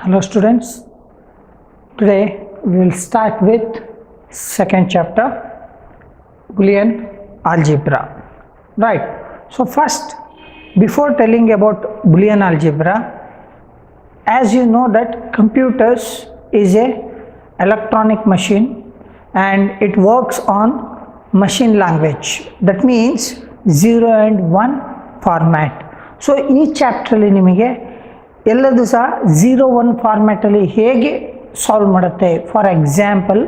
Hello students, today we will start with second chapter Boolean algebra. Right, so first before telling about Boolean algebra, as you know that computers is a electronic machine and it works on machine language, that means 0 and 1 format. So ಈ ಚಾಪ್ಟ್ರಲ್ಲಿ ನಿಮಗೆ ಎಲ್ಲದೂ ಸಹ 0-1 ಫಾರ್ಮ್ಯಾಟಲ್ಲಿ ಹೇಗೆ solve ಮಾಡುತ್ತೆ. For example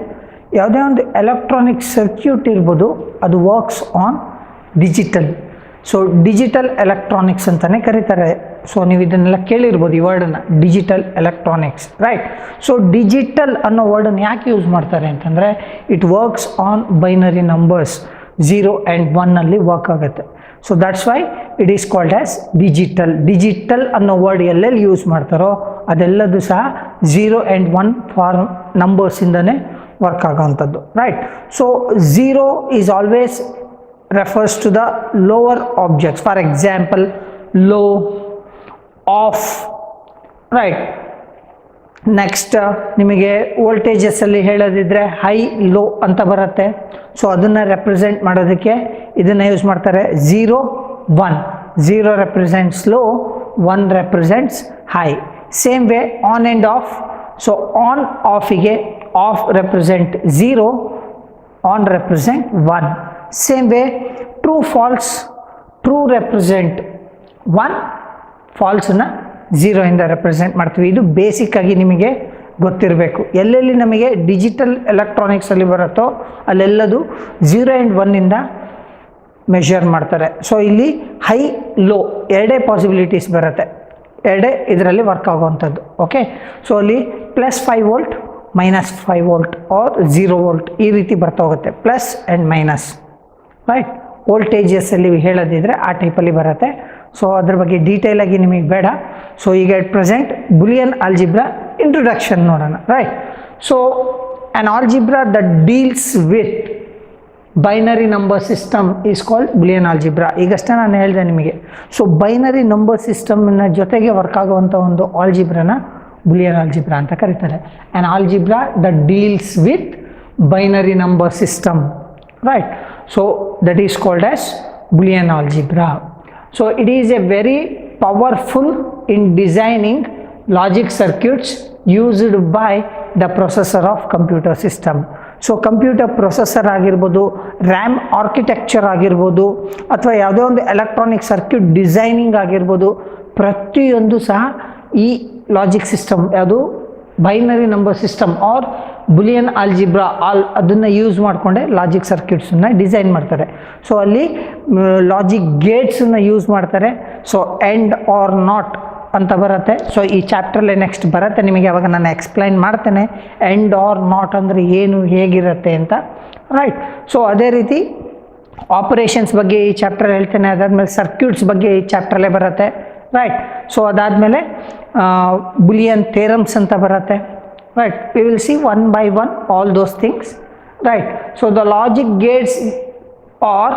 ಯಾವುದೇ ಒಂದು electronic circuit ಇರ್ಬೋದು, ಅದು works on digital. So digital electronics ಅಂತಲೇ ಕರೀತಾರೆ. ಸೊ ನೀವು ಇದನ್ನೆಲ್ಲ ಕೇಳಿರ್ಬೋದು ಈ ವರ್ಡನ್ನು, digital electronics, right. So digital ಅನ್ನೋ ವರ್ಡನ್ನು ಯಾಕೆ ಯೂಸ್ ಮಾಡ್ತಾರೆ ಅಂತಂದರೆ it works on binary numbers, 0 and 1 ಅಲ್ಲಿ ವರ್ಕ್ ಆಗುತ್ತೆ. So that's why it is called as digital. Digital ಅನ್ನೋ ವರ್ಡ್ ಎಲ್ಲೆಲ್ಲಿ ಯೂಸ್ ಮಾಡ್ತಾರೋ ಅದೆಲ್ಲದು ಸಹ 0 and 1 ಫಾರ್ಮ್ ನಂಬರ್ಸಿಂದನೇ ವರ್ಕ್ ಆಗೋವಂಥದ್ದು, right. So 0 is always refers to the lower objects. For example, low, off, right. Next ನಿಮಗೆ ವೋಲ್ಟೇಜಸ್ಸಲ್ಲಿ ಹೇಳೋದಿದ್ರೆ ಹೈ, ಲೋ ಅಂತ ಬರುತ್ತೆ. ಸೊ ಅದನ್ನು ರೆಪ್ರೆಸೆಂಟ್ ಮಾಡೋದಕ್ಕೆ ಇದನ್ನು ಯೂಸ್ ಮಾಡ್ತಾರೆ. 0, 1. 0 represents low, 1 represents high. Same way on and off. So on ಆಫಿಗೆ off represent 0, on represent 1. Same way true false, true represent 1, ಫಾಲ್ಸನ್ನು 0 ಇಂದ ರೆಪ್ರೆಸೆಂಟ್ ಮಾಡ್ತೀವಿ. ಇದು ಬೇಸಿಕ್ಕಾಗಿ ನಿಮಗೆ ಗೊತ್ತಿರಬೇಕು. ಎಲ್ಲೆಲ್ಲಿ ನಮಗೆ ಡಿಜಿಟಲ್ ಎಲೆಕ್ಟ್ರಾನಿಕ್ಸಲ್ಲಿ ಬರುತ್ತೋ ಅಲ್ಲೆಲ್ಲದು 0 and 1 ಇಂದ ಮೆಷರ್ ಮಾಡ್ತಾರೆ. ಸೊ ಇಲ್ಲಿ ಹೈ, ಲೋ ಎರಡೇ ಪಾಸಿಬಿಲಿಟೀಸ್ ಬರುತ್ತೆ, ಎರಡೇ ಇದರಲ್ಲಿ ವರ್ಕ್ ಆಗುವಂಥದ್ದು. ಓಕೆ, ಸೊ ಅಲ್ಲಿ +5 ವೋಲ್ಟ್, -5 ವೋಲ್ಟ್ ಆರ್ 0 ವೋಲ್ಟ್ ಈ ರೀತಿ ಬರ್ತಾ ಹೋಗುತ್ತೆ, ಪ್ಲಸ್ ಆ್ಯಂಡ್ ಮೈನಸ್, ರೈಟ್. ವೋಲ್ಟೇಜಸ್ಸಲ್ಲಿ ಹೇಳೋದಿದ್ರೆ ಆ ಟೈಪಲ್ಲಿ ಬರುತ್ತೆ. ಸೊ ಅದ್ರ ಬಗ್ಗೆ ಡೀಟೇಲ್ ಆಗಿ ನಿಮಗೆ ಬೇಡ. ಸೊ ಈಗ at present Boolean algebra introduction ನೋಡೋಣ, right. So an algebra that deals with binary number system is called Boolean algebra. ಈಗಷ್ಟೇ ನಾನು ಹೇಳಿದೆ ನಿಮಗೆ. ಸೊ ಬೈನರಿ ನಂಬರ್ ಸಿಸ್ಟಮ್ನ ಜೊತೆಗೆ ವರ್ಕ್ ಆಗುವಂಥ ಒಂದು ಆಲ್ಜಿಬ್ರಾನ ಬುಲಿಯನ್ ಆಲ್ಜಿಬ್ರಾ ಅಂತ ಕರೀತಾರೆ. An algebra that deals with binary number system, right. So that is called as Boolean algebra. So it is a very powerful in designing logic circuits used by the processor of computer system. So computer processor ಆಗಿರ್ಬೋದು, RAM architecture ಆಗಿರ್ಬೋದು, ಅಥವಾ ಯಾವುದೇ ಒಂದು electronic circuit designing ಆಗಿರ್ಬೋದು, ಪ್ರತಿಯೊಂದು ಸಹ ಈ logic system, ಯಾವುದು binary number system or boolean algebra ಅದನ್ನು ಯೂಸ್ ಮಾಡಿಕೊಂಡೆ ಲಾಜಿಕ್ ಸರ್ಕ್ಯೂಟ್ಸನ್ನು ಡಿಸೈನ್ ಮಾಡ್ತಾರೆ. ಸೊ ಅಲ್ಲಿ ಲಾಜಿಕ್ ಗೇಟ್ಸನ್ನು ಯೂಸ್ ಮಾಡ್ತಾರೆ. ಸೊ ಎಂಡ್ ಆರ್ ನಾಟ್ ಅಂತ ಬರುತ್ತೆ. ಸೊ ಈ ಚಾಪ್ಟ್ರಲ್ಲಿ ನೆಕ್ಸ್ಟ್ ಬರುತ್ತೆ ನಿಮಗೆ, ಅವಾಗ ನಾನು ಎಕ್ಸ್ಪ್ಲೈನ್ ಮಾಡ್ತೇನೆ ಎಂಡ್ ಆರ್ ನಾಟ್ ಅಂದರೆ ಏನು, ಹೇಗಿರುತ್ತೆ ಅಂತ, ರೈಟ್. ಸೊ ಅದೇ ರೀತಿ ಆಪರೇಷನ್ಸ್ ಬಗ್ಗೆ ಈ ಚಾಪ್ಟರ್ ಹೇಳ್ತೇನೆ. ಅದಾದಮೇಲೆ ಸರ್ಕ್ಯೂಟ್ಸ್ ಬಗ್ಗೆ ಈ ಚಾಪ್ಟ್ರಲ್ಲೇ ಬರುತ್ತೆ, ರೈಟ್. ಸೊ ಅದಾದಮೇಲೆ ಬುಲಿಯನ್ ಥೇರಮ್ಸ್ ಅಂತ ಬರುತ್ತೆ, right. We will see one by one all those things, right. So the logic gates are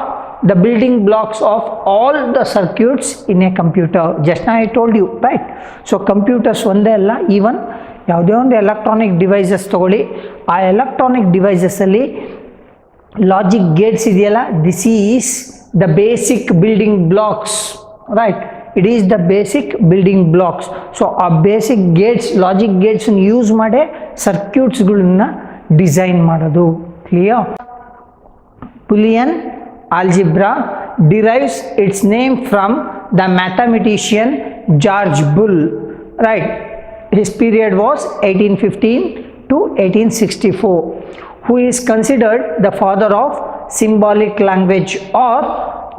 the building blocks of all the circuits in a computer. Just now I told you, right. So computers ಒಂದೇ ಅಲ್ಲ, even ಯಾವುದೇ ಒಂದು electronic devices ತಗೊಳ್ಳಿ, ಆ electronic ಡಿವೈಸಸ್ಸಲ್ಲಿ logic Gates ಇದೆಯಲ್ಲ, this is the basic building blocks, right. It is the basic building blocks. So ಆ basic Gates, logic ಗೇಟ್ಸನ್ನು use ಮಾಡೇ ಸರ್ಕ್ಯೂಟ್ಸ್ಗಳನ್ನ ಡಿಸೈನ್ ಮಾಡೋದು, clear. Boolean algebra derives it's name from the mathematician George bull, right. His period was 1815 to 1864, who is considered the father of symbolic language or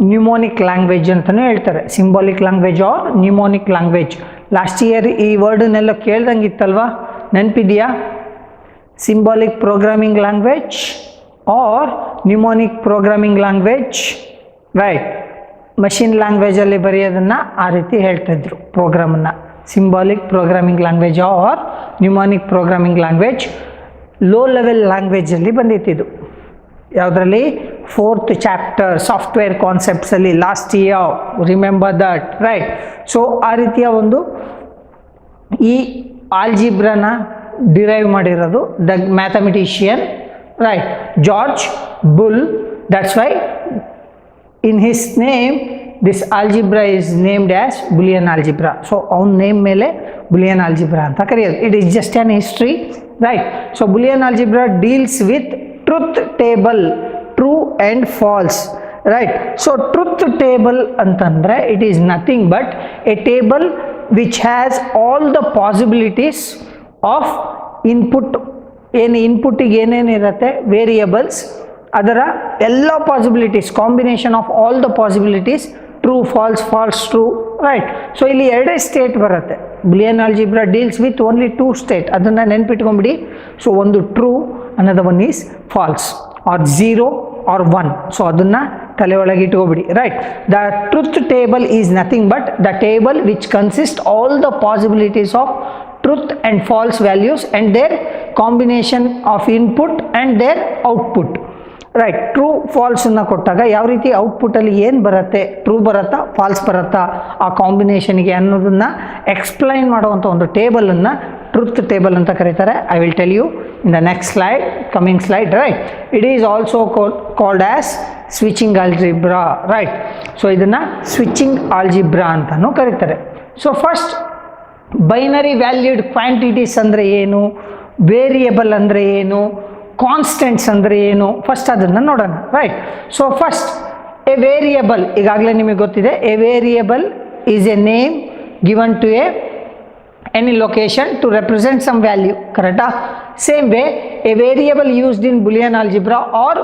mnemonic language ಅಂತಲೇ ಹೇಳ್ತಾರೆ. Symbolic language or mnemonic language. Last year ಈ ವರ್ಡನ್ನೆಲ್ಲ ಕೇಳ್ದಂಗಿತ್ತಲ್ವಾ, ನೆನಪಿದೆಯಾ? Symbolic programming language or mnemonic programming language, right. Machine ಲ್ಯಾಂಗ್ವೇಜಲ್ಲಿ ಬರೆಯೋದನ್ನು ಆ ರೀತಿ ಹೇಳ್ತಾಯಿದ್ರು ಪ್ರೋಗ್ರಾಮನ್ನು. Symbolic programming language or mnemonic programming language low level ಲ್ಯಾಂಗ್ವೇಜಲ್ಲಿ ಬಂದಿತ್ತಿದ್ದು. ಯಾವುದರಲ್ಲಿ? 4th ಚಾಪ್ಟರ್ ಸಾಫ್ಟ್ವೇರ್ ಕಾನ್ಸೆಪ್ಟ್ಸಲ್ಲಿ last year, remember that, right. So ಆ ರೀತಿಯ ಒಂದು ಈ ಆಲ್ಜಿಬ್ರಾನ ಡಿರೈವ್ ಮಾಡಿರೋದು the mathematician, right, George Boole. That's Y in his name this algebra is named as Boolean algebra. So ಅವನ ನೇಮ್ ಮೇಲೆ Boolean algebra ಅಂತ ಕರೆಯೋದು. It is just an history, right? So Boolean algebra deals with truth table, true and false, right? So truth table ಅಂತಂದ್ರೆ it is nothing but a table which has all the possibilities of input. ಏನು ಇನ್ಪುಟ್ಟಿಗೆ ಏನೇನಿರುತ್ತೆ variables, ಅದರ ಎಲ್ಲ possibilities, combination of all the possibilities, true false, false true, right. So ಇಲ್ಲಿ ಎರಡೇ state ಬರುತ್ತೆ. Boolean algebra deals with only 2 state. ಅದನ್ನು ನೆನ್ಪಿಟ್ಕೊಂಬಿಡಿ. So ಒಂದು true, ಅನ್ನೋದು one is false, or 0 or 1. ಸೊ ಅದನ್ನು ತಲೆ ಒಳಗೆ ಇಟ್ಕೊಬಿಡಿ, right. The truth table is nothing but the table which consist all the possibilities of truth and false values and their combination of input and their output, right. True false ಅನ್ನು ಕೊಟ್ಟಾಗ ಯಾವ ರೀತಿ ಔಟ್ಪುಟ್ಟಲ್ಲಿ ಏನು ಬರುತ್ತೆ, ಟ್ರೂ ಬರುತ್ತಾ falls ಬರುತ್ತಾ ಆ ಕಾಂಬಿನೇಷನ್ಗೆ ಅನ್ನೋದನ್ನು ಎಕ್ಸ್ಪ್ಲೈನ್ ಮಾಡುವಂಥ ಒಂದು ಟೇಬಲನ್ನು ಟ್ರುತ್ ಟೇಬಲ್ ಅಂತ ಕರೀತಾರೆ. I will tell you in the next slide, coming slide, right. It is also called as switching algebra, right. So ಇದನ್ನು ಸ್ವಿಚಿಂಗ್ ಆಲ್ಜಿಬ್ರಾ ಅಂತಲೂ ಕರೀತಾರೆ. So first binary valued quantities ಅಂದರೆ ಏನು, ವೇರಿಯಬಲ್ ಅಂದರೆ ಏನು, ಕಾನ್ಸ್ಟೆಂಟ್ಸ್ ಅಂದರೆ ಏನು, ಫಸ್ಟ್ ಅದನ್ನು ನೋಡೋಣ, right. So first a variable, ಈಗಾಗಲೇ ನಿಮಗೆ ಗೊತ್ತಿದೆ, a variable is a name given to any location to represent some value, correct? Same way a variable used in Boolean algebra or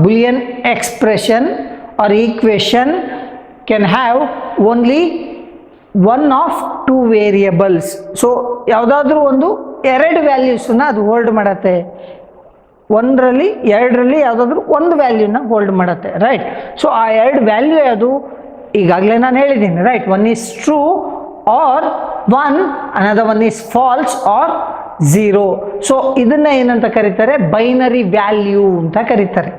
Boolean expression or equation can have only one of 2 variables. So ಯಾವುದಾದ್ರೂ ಒಂದು 2 ವ್ಯಾಲ್ಯೂಸನ್ನ ಅದು hold ಮಾಡುತ್ತೆ. 1ರಲ್ಲಿ 2ರಲ್ಲಿ ಯಾವುದಾದ್ರೂ ಒಂದು ವ್ಯಾಲ್ಯೂನ hold ಮಾಡುತ್ತೆ, ರೈಟ್. ಸೊ ಆ 2 ವ್ಯಾಲ್ಯೂ ಯಾವುದು, ಈಗಾಗಲೇ ನಾನು ಹೇಳಿದ್ದೀನಿ, right. One is true or 1, another one is false or 0. So ಇದನ್ನ ಏನಂತ ಕರೀತಾರೆ, ಬೈನರಿ ವ್ಯಾಲ್ಯೂ ಅಂತ ಕರೀತಾರೆ.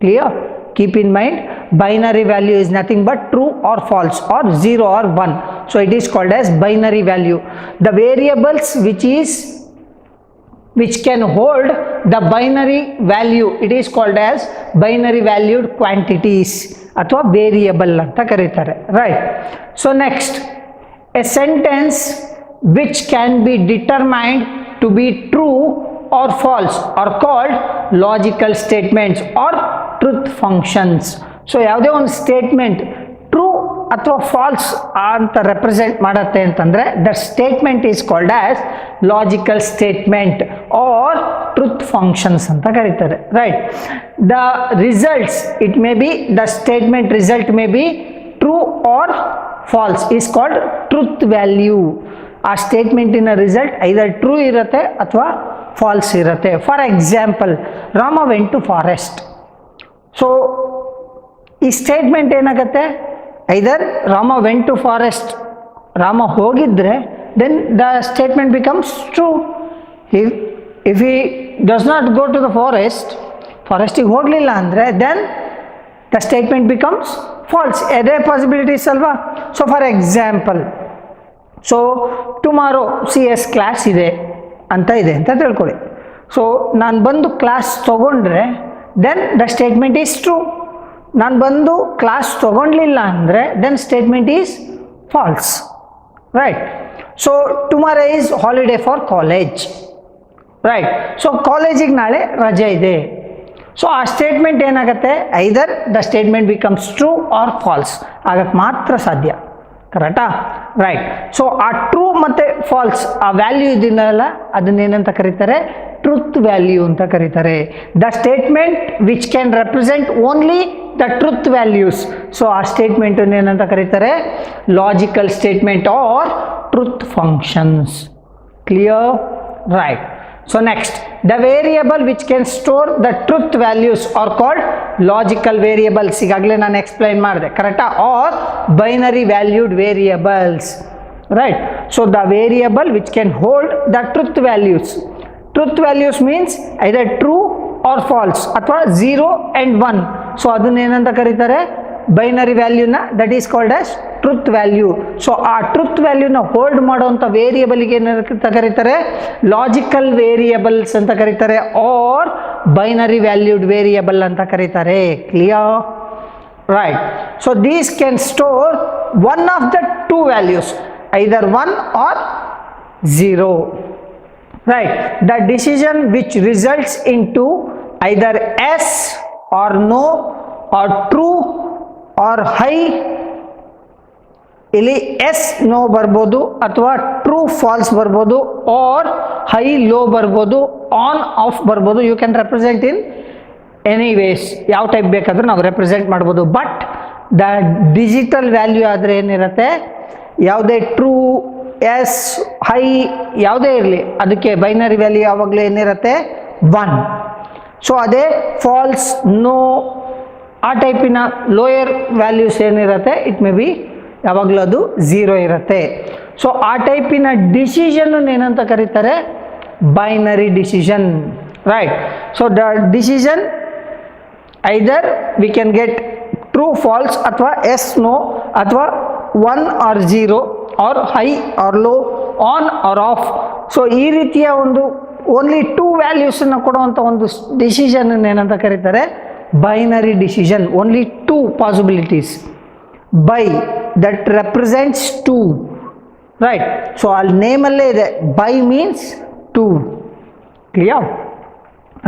Clear? Keep in mind, binary value is nothing but true or false or 0 or 1. So it is called as binary value. The variables which can hold the binary value, it is called as binary valued quantities ಅಥವಾ variable ಅಂತ ಕರೀತಾರೆ, right. So next, a sentence which can be determined to be true or false are called logical statements or truth functions. So ಯಾವುದೇ ಒಂದು statement true ಅಥವಾ false ಅಂತ represent ಮಾಡುತ್ತೆ ಅಂತಂದರೆ the statement is called as logical statement or truth functions ಅಂತ ಕರೀತಾರೆ, right. The results, it may be the statement result may be true or false, is called truth value. ಆ ಸ್ಟೇಟ್ಮೆಂಟಿನ result either true ಇರುತ್ತೆ ಅಥವಾ false ಇರುತ್ತೆ. For example, Rama went to forest. So ಈ statement ಏನಾಗುತ್ತೆ, either Rama went to forest, Rama ಹೋಗಿದ್ರೆ then the statement becomes true. If he does not go to the ಫಾರೆಸ್ಟಿಗೆ ಹೋಗಲಿಲ್ಲ ಅಂದರೆ then the statement becomes false. ಎರಡೇ ಪಾಸಿಬಿಲಿಟೀಸ್ ಅಲ್ವಾ. So for example, so tomorrow CS class ಇದೆ ಅಂತ ತಿಳ್ಕೊಳ್ಳಿ. ಸೊ ನಾನು ಬಂದು ಕ್ಲಾಸ್ ತೊಗೊಂಡ್ರೆ then the statement is true. ನಾನು ಬಂದು ಕ್ಲಾಸ್ ತೊಗೊಂಡ್ಲಿಲ್ಲ ಅಂದರೆ then statement is false, right. So tomorrow is holiday for college, right. So ಕಾಲೇಜಿಗೆ ನಾಳೆ ರಜೆ ಇದೆ. ಸೊ ಆ ಸ್ಟೇಟ್ಮೆಂಟ್ ಏನಾಗುತ್ತೆ, ಐದರ್ the statement becomes true or false ಆಗಕ್ಕೆ ಮಾತ್ರ ಸಾಧ್ಯ, ಕರೆಕ್ಟಾ, ರೈಟ್. ಸೊ ಆ ಟ್ರೂ ಮತ್ತು ಫಾಲ್ಸ್ ಆ ವ್ಯಾಲ್ಯೂ ಇದನ್ನಲ್ಲ ಅದನ್ನೇನಂತ ಕರೀತಾರೆ, ಟ್ರುತ್ ವ್ಯಾಲ್ಯೂ ಅಂತ ಕರೀತಾರೆ. The statement which can represent only the truth values. So ಆ ಸ್ಟೇಟ್ಮೆಂಟನ್ನು ಏನಂತ ಕರೀತಾರೆ, logical statement or truth functions. Clear, right. So next, the variable which can store the truth values are called logical variables. ಈಗಾಗಲೇ ನಾನು explain ಮಾಡಿದೆ, ಕರೆಕ್ಟಾ, or binary valued variables, right. So the variable which can hold the truth values. Truth values means either true or false ಅಥವಾ 0 and 1. So ಅದನ್ನೇನಂತ ಕರೀತಾರೆ, binary ವ್ಯಾಲ್ಯೂನ, that is called as truth value. So ಆ truth ವ್ಯಾಲ್ಯೂನ hold ಮಾಡುವಂಥ ವೇರಿಯೇಬಲ್ಗೆ ಏನಂತ ಕರೀತಾರೆ, ಲಾಜಿಕಲ್ ವೇರಿಯೇಬಲ್ಸ್ ಅಂತ ಕರೀತಾರೆ, ಆರ್ ಬೈನರಿ ವ್ಯಾಲ್ಯೂಡ್ ವೇರಿಯೇಬಲ್ ಅಂತ ಕರೀತಾರೆ. Clear? Right. So these can store one of the two values, either 1 or 0. Right. The decision which results into either yes or no or true or high, ಇಲ್ಲಿ yes no ಬರ್ಬೋದು ಅಥವಾ true false ಬರ್ಬೋದು, or high low ಬರ್ಬೋದು, on off ಬರ್ಬೋದು. You can represent in any ways, ಯಾವ type ಬೇಕಾದರೂ ನಾವು represent ಮಾಡ್ಬೋದು. ಬಟ್ ದ ಡಿಜಿಟಲ್ ವ್ಯಾಲ್ಯೂ ಆದರೆ ಏನಿರುತ್ತೆ, ಯಾವುದೇ ಟ್ರೂ, ಎಸ್, ಹೈ ಯಾವುದೇ ಇರಲಿ ಅದಕ್ಕೆ ಬೈನರಿ ವ್ಯಾಲ್ಯೂ ಯಾವಾಗಲೂ ಏನಿರುತ್ತೆ 1. ಸೊ ಅದೇ ಫಾಲ್ಸ್, ನೋ ಆ ಟೈಪಿನ ಲೋಯರ್ ವ್ಯಾಲ್ಯೂಸ್ ಏನಿರುತ್ತೆ ಇಟ್ ಮೇ ಬಿ ಯಾವಾಗಲೂ ಅದು 0 ಇರುತ್ತೆ. ಸೊ ಆ ಟೈಪಿನ ಡಿಸಿಷನ್ ಏನಂತ ಕರೀತಾರೆ, binary decision. Right. So the decision either we can get true false ಅಥವಾ ಎಸ್ ನೋ ಅಥವಾ 1 or 0 or high or low, on or off. So ಈ ರೀತಿಯ ಒಂದು ಓನ್ಲಿ 2 ವ್ಯಾಲ್ಯೂಸನ್ನು ಕೊಡುವಂಥ ಒಂದು ಡಿಸಿಷನ್ ಏನಂತ ಕರೀತಾರೆ, binary decision. Only 2 possibilities, by that represents 2. Right. So ಅಲ್ಲಿ ನೇಮಲ್ಲೇ ಇದೆ, by means 2. Clear?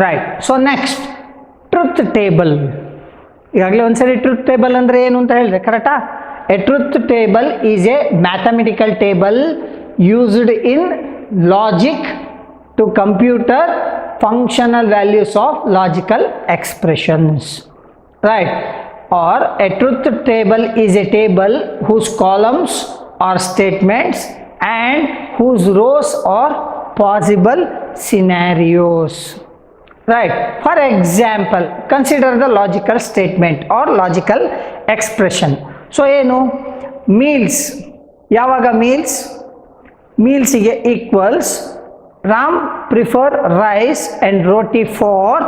Right. So next truth table. ಈಗಾಗಲೇ ಒಂದ್ಸರಿ ಟ್ರುತ್ ಟೇಬಲ್ ಅಂದರೆ ಏನು ಅಂತ ಹೇಳಿದೆ, ಕರೆಕ್ಟಾ? A truth table is a mathematical table used in logic to compute functional values of logical expressions. Right. Or a truth table is a table whose columns are statements and whose rows are possible scenarios. Right. For example, consider the logical statement or logical expression. So ಏನು, meals. ಯಾವಾಗ meals? ಮೀಲ್ಸಿಗೆ equals Ram prefer rice and roti for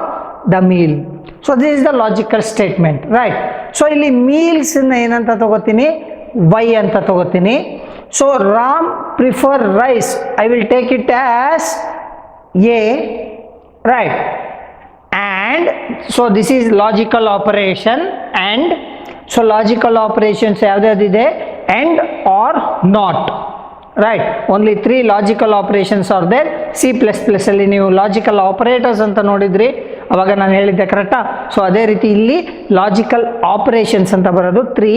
the meal. So this is the logical statement. Right. So ಇಲ್ಲಿ ಮೀಲ್ಸನ್ನ ಏನಂತ ತಗೋತೀನಿ, Y ಅಂತ ತಗೋತೀನಿ. So Ram prefer rice, I will take it as A. Right. And so this is logical operation. And so logical operations ಯಾವುದ್ಯಾವುದಿದೆ, and or not. Right. Only 3 logical operations are there. C++ ಅಲ್ಲಿ ನೀವು logical operators ಅಂತ ನೋಡಿದ್ರಿ, ಅವಾಗ ನಾನು ಹೇಳಿದ್ದೆ, ಕರೆಕ್ಟಾ? So ಅದೇ ರೀತಿ ಇಲ್ಲಿ ಲಾಜಿಕಲ್ ಆಪರೇಷನ್ಸ್ ಅಂತ ಬರೋದು 3,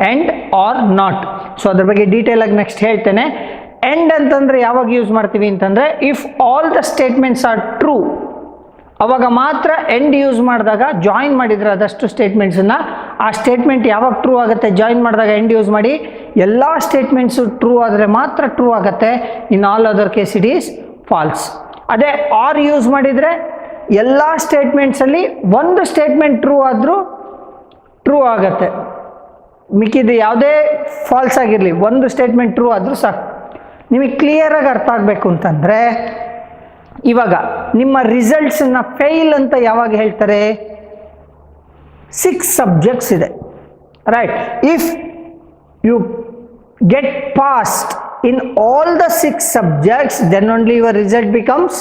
ಆ್ಯಂಡ್ ಆರ್ ನಾಟ್. ಸೊ ಅದ್ರ ಬಗ್ಗೆ ಡೀಟೇಲ್ ಆಗಿ ನೆಕ್ಸ್ಟ್ ಹೇಳ್ತೇನೆ. ಎಂಡ್ ಅಂತಂದರೆ ಯಾವಾಗ ಯೂಸ್ ಮಾಡ್ತೀವಿ ಅಂತಂದರೆ, if all the statements are true, ಅವಾಗ ಮಾತ್ರ ಎಂಡ್ ಯೂಸ್ ಮಾಡಿದಾಗ ಜಾಯಿನ್ ಮಾಡಿದರೆ ಅದಷ್ಟು ಸ್ಟೇಟ್ಮೆಂಟ್ಸನ್ನು, ಆ ಸ್ಟೇಟ್ಮೆಂಟ್ ಯಾವಾಗ ಟ್ರೂ ಆಗುತ್ತೆ, ಜಾಯಿನ್ ಮಾಡಿದಾಗ ಎಂಡ್ ಯೂಸ್ ಮಾಡಿ ಎಲ್ಲ ಸ್ಟೇಟ್ಮೆಂಟ್ಸು ಟ್ರೂ ಆದರೆ ಮಾತ್ರ ಟ್ರೂ ಆಗುತ್ತೆ. In all other case it is false. ಅದೇ ಆರ್ ಯೂಸ್ ಮಾಡಿದರೆ ಎಲ್ಲ ಸ್ಟೇಟ್ಮೆಂಟ್ಸಲ್ಲಿ ಒಂದು ಸ್ಟೇಟ್ಮೆಂಟ್ ಟ್ರೂ ಆದರೂ ಟ್ರೂ ಆಗುತ್ತೆ, ಮಿಕ್ಕಿದ್ದು ಯಾವುದೇ ಫಾಲ್ಸ್ ಆಗಿರಲಿ ಒಂದು ಸ್ಟೇಟ್ಮೆಂಟ್ ಟ್ರೂ ಆದರೂ ಸಾಕು. ನಿಮಗೆ ಕ್ಲಿಯರಾಗಿ ಅರ್ಥ ಆಗಬೇಕು ಅಂತಂದರೆ, ಇವಾಗ ನಿಮ್ಮ ರಿಸಲ್ಟ್ಸನ್ನು ಫೇಲ್ ಅಂತ ಯಾವಾಗ ಹೇಳ್ತಾರೆ, 6 ಸಬ್ಜೆಕ್ಟ್ಸ್ ಇದೆ. Right. If you get passed in all the 6 subjects then only your result becomes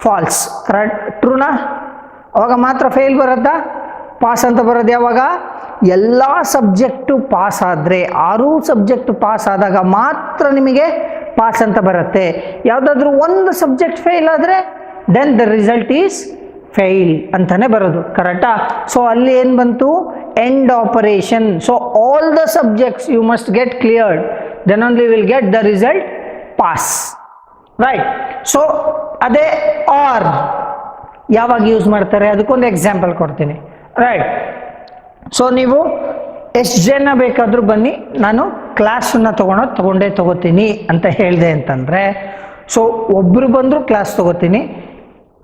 false. Correct? ಟ್ರೂನಾ? ಅವಾಗ ಮಾತ್ರ ಫೇಲ್ ಬರುತ್ತಾ? ಪಾಸ್ ಅಂತ ಬರೋದು ಯಾವಾಗ? ಎಲ್ಲ ಸಬ್ಜೆಕ್ಟು ಪಾಸ್ ಆದರೆ, 6 ಸಬ್ಜೆಕ್ಟು ಪಾಸ್ ಆದಾಗ ಮಾತ್ರ ನಿಮಗೆ ಪಾಸ್ ಅಂತ ಬರುತ್ತೆ. ಯಾವುದಾದ್ರೂ ಒಂದು ಸಬ್ಜೆಕ್ಟ್ ಫೇಲ್ ಆದರೆ then the result is fail ಅಂತಾನೆ ಬರೋದು. ಕರೆಕ್ಟಾ? ಸೊ ಅಲ್ಲಿ ಏನು ಬಂತು, and operation. So all the subjects you must get cleared, then only will get the result pass. Right. So ಅದೇ ಆರ್ ಯಾವಾಗ ಯೂಸ್ ಮಾಡ್ತಾರೆ, ಅದಕ್ಕೊಂದು ಎಕ್ಸಾಂಪಲ್ ಕೊಡ್ತೀನಿ. ರೈಟ್. ಸೊ ನೀವು ಎಷ್ಟು ಜನ ಬೇಕಾದರೂ ಬನ್ನಿ, ನಾನು ಕ್ಲಾಸನ್ನು ತಗೋತೀನಿ ಅಂತ ಹೇಳಿದೆ ಅಂತಂದರೆ, ಸೊ ಒಬ್ಬರು ಬಂದರೂ ಕ್ಲಾಸ್ ತೊಗೋತೀನಿ,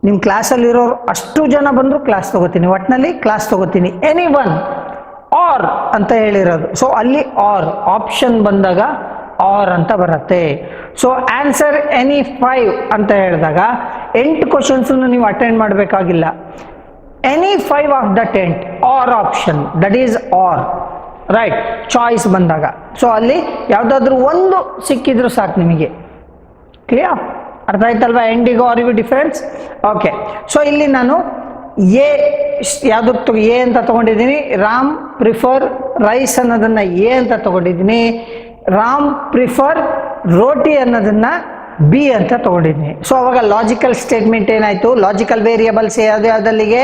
ನಿಮ್ಮ ಕ್ಲಾಸಲ್ಲಿರೋರು ಅಷ್ಟು ಜನ ಬಂದರೂ ಕ್ಲಾಸ್ ತೊಗೋತೀನಿ, ಒಟ್ಟಿನಲ್ಲಿ ಕ್ಲಾಸ್ ತೊಗೋತೀನಿ. ಎನಿ ಒನ್ ಆರ್ ಅಂತ ಹೇಳಿರೋದು. ಸೊ ಅಲ್ಲಿ ಆರ್ ಆಪ್ಷನ್ ಬಂದಾಗ ಆರ್ ಅಂತ ಬರುತ್ತೆ. ಸೊ ಆನ್ಸರ್ ಎನಿ 5 ಅಂತ ಹೇಳಿದಾಗ 8 ಕ್ವಶನ್ಸನ್ನು ನೀವು ಅಟೆಂಡ್ ಮಾಡಬೇಕಾಗಿಲ್ಲ. Any 5 of the 10 or option, that is or. Right, choice ಬಂದಾಗ. ಸೊ ಅಲ್ಲಿ ಯಾವುದಾದ್ರೂ ಒಂದು ಸಿಕ್ಕಿದ್ರು ಸಾಕು ನಿಮಗೆ. ಕ್ಲಿಯರ್? ಅರ್ಥ ಆಯ್ತಲ್ವಾ ಎಂಡಿಗೂ ಆರಿಗೂ ಡಿಫರೆನ್ಸ್? ಓಕೆ. ಸೊ ಇಲ್ಲಿ ನಾನು ಎ ಯಾವುದಕ್ಕೆ ಎ ಅಂತ ತಗೊಂಡಿದ್ದೀನಿ, ರಾಮ್ ಪ್ರಿಫರ್ ರೈಸ್ ಅನ್ನೋದನ್ನ ಎ ಅಂತ ತಗೊಂಡಿದ್ದೀನಿ, ರಾಮ್ ಪ್ರಿಫರ್ ರೋಟಿ ಅನ್ನೋದನ್ನ ಬಿ ಅಂತ ತಗೊಂಡಿದ್ದೀನಿ. ಸೊ ಅವಾಗ ಲಾಜಿಕಲ್ ಸ್ಟೇಟ್ಮೆಂಟ್ ಏನಾಯ್ತು? ಲಾಜಿಕಲ್ ವೇರಿಯಬಲ್ಸ್ ಯಾವುದಲ್ಲಿಗೆ?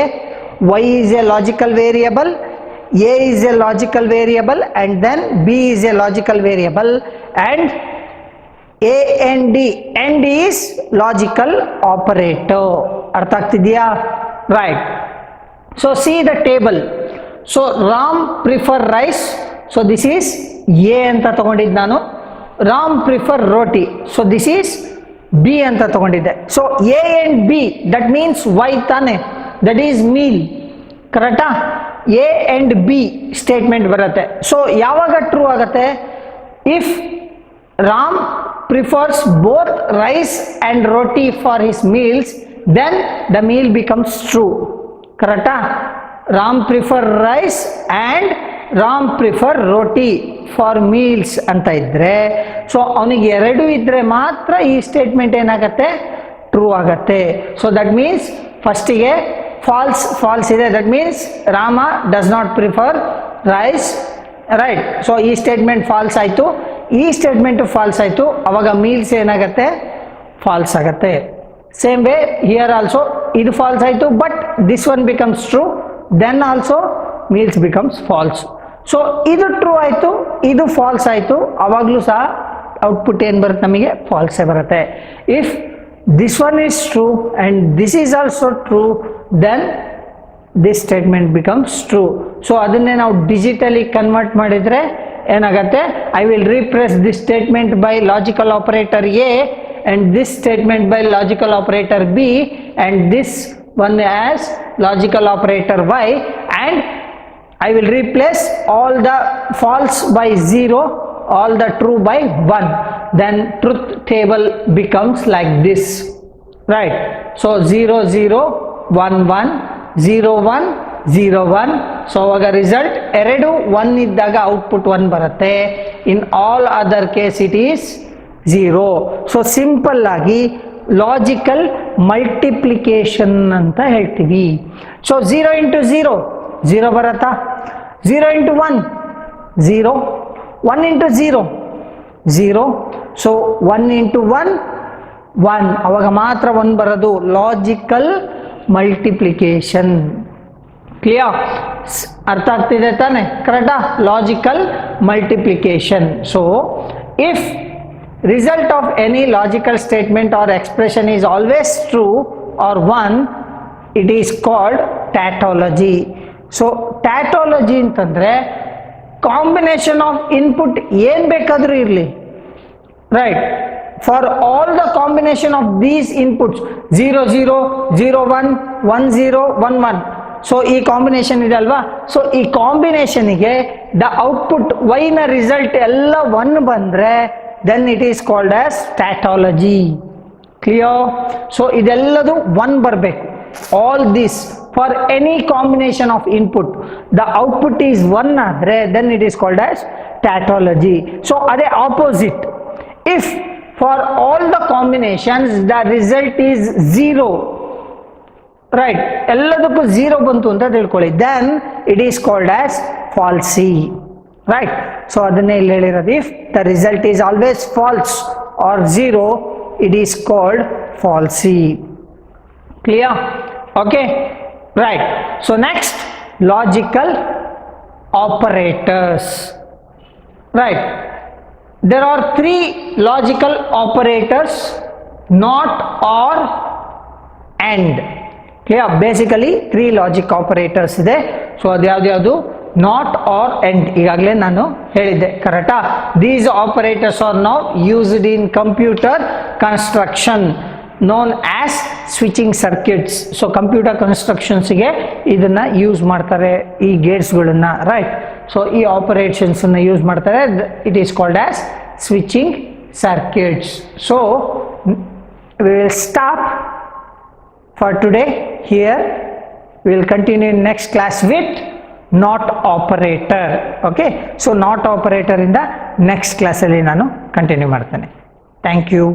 Y is a logical variable, A is a logical variable, and then B is a logical variable, and A and D, and is logical operator. ಅರ್ಥ ಆಗ್ತಿದೆಯಾ? Right. So see the table. So Ram prefer rice, so this is A ಅಂತ ತಗೊಂಡಿದ್ದು ನಾನು. Ram prefer roti, so this is B ಅಂತ ತಗೊಂಡಿದ್ದೆ. So A and B that means Y ತಾನೆ, that is meal. ಕರೆಕ್ಟಾ? A and B statement ಬರುತ್ತೆ. So ಯಾವಾಗ true ಆಗುತ್ತೆ? If Ram prefers both rice and roti for his meals, then the meal becomes true. Correct? Ram prefer rice and Ram prefer roti for meals anta idre, so avನಿಗೆ ಎರಡು ಇದ್ರೆ ಮಾತ್ರ ಈ statement ಏನಾಗುತ್ತೆ? True ಆಗುತ್ತೆ. So that means ಫಸ್ಟಿಗೆ false ಇದೆ, that means Rama does not prefer rice. Right. So ಈ ಸ್ಟೇಟ್ಮೆಂಟ್ ಫಾಲ್ಸ್ ಆಯಿತು, ಈ ಸ್ಟೇಟ್ಮೆಂಟು ಫಾಲ್ಸ್ ಆಯಿತು, ಅವಾಗ ಮೀಲ್ಸ್ ಏನಾಗುತ್ತೆ? ಫಾಲ್ಸ್ ಆಗುತ್ತೆ. ಸೇಮ್ ವೇ ಹಿಯರ್ ಆಲ್ಸೋ ಇದು ಫಾಲ್ಸ್ ಆಯಿತು, but this one becomes true, then also meals becomes false. So ಇದು ಟ್ರೂ ಆಯಿತು, ಇದು ಫಾಲ್ಸ್ ಆಯಿತು, ಅವಾಗಲೂ ಸಹ ಔಟ್ಪುಟ್ ಏನು ಬರುತ್ತೆ? ನಮಗೆ ಫಾಲ್ಸೇ ಬರುತ್ತೆ. If this one is true and this is also true, then this statement becomes true. So ಅದನ್ನೇ ನಾವು ಡಿಜಿಟಲಿ ಕನ್ವರ್ಟ್ ಮಾಡಿದರೆ ಏನಾಗುತ್ತೆ? I will represent this statement by logical operator A and this statement by logical operator b and this one as logical operator y, and I will replace all the false by 0, all the true by 1, then truth table becomes like this. Right. So 0 0 1 1 0 1 0 1. So aವಾಗ result ಎರಡು 1 ಇದ್ದಾಗ output 1 ಬರುತ್ತೆ. In all other case it is 0. So simple ಆಗಿ logical multiplication ಅಂತ ಹೇಳ್ತೀವಿ. So 0 into 0 0 ಬರುತ್ತಾ? 0 into 1 0, 1 into 0 0. So 1 into 1 1, ಅವಾಗ ಮಾತ್ರ 1 ಬರೋದು. Logical multiplication. ಕ್ಲಿಯರ್? ಅರ್ಥ ಆಗ್ತಿದೆ ತಾನೆ? ಕರೆಕ್ಟಾ? Logical multiplication. So if result of any logical statement or expression is always true or 1, it is called tautology. So tautology ಅಂತಂದ್ರೆ ಕಾಂಬಿನೇಷನ್ ಆಫ್ ಇನ್ಪುಟ್ ಏನ್ ಬೇಕಾದ್ರೂ ಇರಲಿ, right, for all the combination of these inputs 0 0 0 1 1 0 1 1. So ಈ combination ಇದೆ ಅಲ್ವಾ? So ಈ ಕಾಂಬಿನೇಷನ್ಗೆ the output y ನ result ಎಲ್ಲ 1 ಬಂದ್ರೆ then it is called as tautology. Clear? So ಇದೆಲ್ಲದು 1 ಬರಬೇಕು. All this for any combination of input the output is 1 ಆದರೆ then it is called as tautology. So ಅದೇ opposite, if for all the combinations the result is 0, right, ಎಲ್ಲದಕ್ಕೂ 0 ಬಂತು ಅಂತ ತಿಳ್ಕೊಳ್ಳಿ, then it is called as falsy. Right. So ಅದನ್ನೇ ಇಲ್ಲಿ ಹೇಳಿರೋದು, if the result is always false or 0, it is called falsy. Clear? Okay. Right. So next, logical operators. Right. There are 3 logical operators: not, or, and. Clear? Basically 3 logic operators ಇದೆ. So ಅದ್ಯಾವ್ದು? Not or and. ಈಗಾಗಲೇ ನಾನು ಹೇಳಿದ್ದೆ, ಕರೆಕ್ಟಾ? These operators are now used in computer construction known as switching circuits. So computer ಕನ್ಸ್ಟ್ರಕ್ಷನ್ಸ್ಗೆ ಇದನ್ನ use ಮಾಡ್ತಾರೆ, ಈ ಗೇಟ್ಸ್ಗಳನ್ನ, ರೈಟ್. ಸೊ ಈ ಆಪರೇಷನ್ಸನ್ನು ಯೂಸ್ ಮಾಡ್ತಾರೆ. It is called as switching circuits. So we will stop for today here. We will continue in next class with not operator. Okay, so not operator ಇಂದ next ಕ್ಲಾಸಲ್ಲಿ ನಾನು continue ಮಾಡ್ತೇನೆ. Thank you.